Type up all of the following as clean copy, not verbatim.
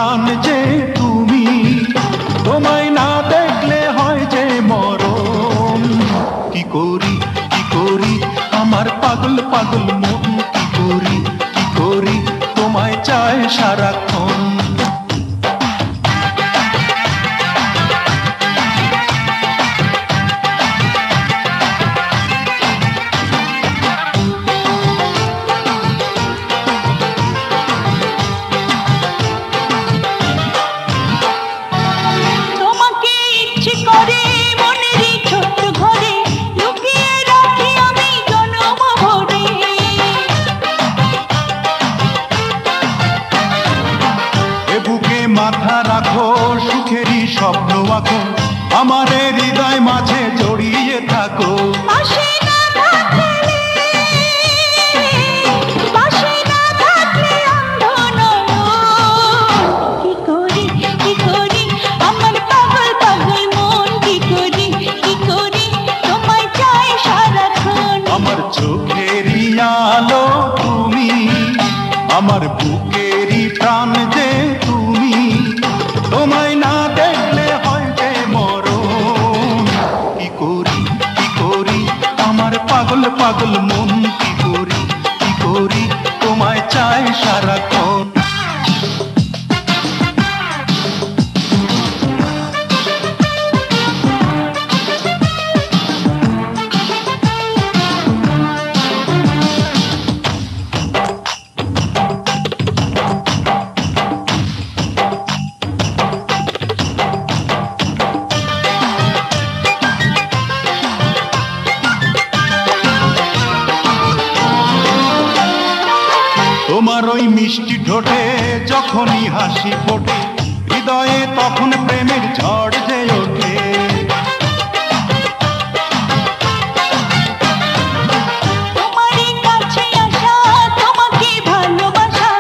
প্রাণ যে তুমি, তোমায় না দেখলে হয় যে মরণ। কি করি কি করি আমার পাগল পাগল মন, কি করি কি করি তোমায় চায় সারাক্ষণ। মাথা রাখো সুখেরই স্বপ্ন আঁকো, আমার হৃদয় মাঝে জড়িয়ে থাকো। কি করি কি করি আমার পাগল পাগল মন, কি করি কি করি তোমায় চাই সারাক্ষণ। আমার চোখেরই আলো তুমি, আমার বুকেরই প্রাণ যে তুমি, তোমায় না দেখলে হয় যে মরণ। কি করি কি করি আমার পাগল পাগল মন, কি করি কি করি তোমায় চায় সারাক্ষণ। তোমার ওই মিষ্টি ঠোঁটে যখনই হাসি ফোটে, হৃদয়ে তখন প্রেমের ঝড় যে ওঠে। তোমারই কাছে আসা তোমাকে ভালোবাসা,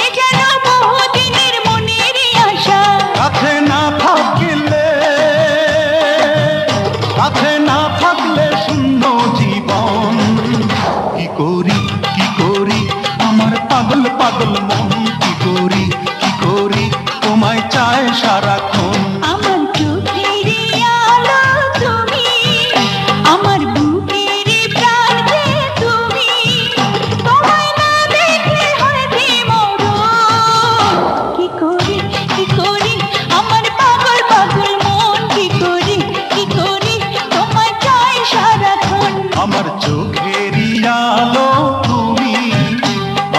এ যেন বহুদিনের মনেরই আশা। কাছে না থাকলে কাছে না থাকলে শূন্য জীবন। কি করি কি করি আমার পাগল পাগল মন, কি করি কি করি তোমায় চায় সারাক্ষণ। আমার চোখেরই আলো তুমি, আমার বুকেরই প্রাণ যে তুমি, তোমায় না দেখলে হয় যে মরণ। কি করি কি করি আমার পাগল পাগল মন, কি করি কি করি তোমায় চাই সারাক্ষণ। আমার চোখেরই আলো তুমি,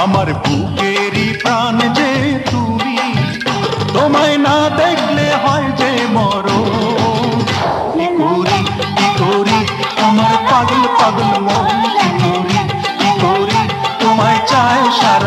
আমার বুকেরই প্রাণ যে তুমি, তোমায় না দেখলে হয় যে মরণ। কি করি কি করি আমার পাগল পাগল মন, কি করি কি করি তোমায় চায় সারা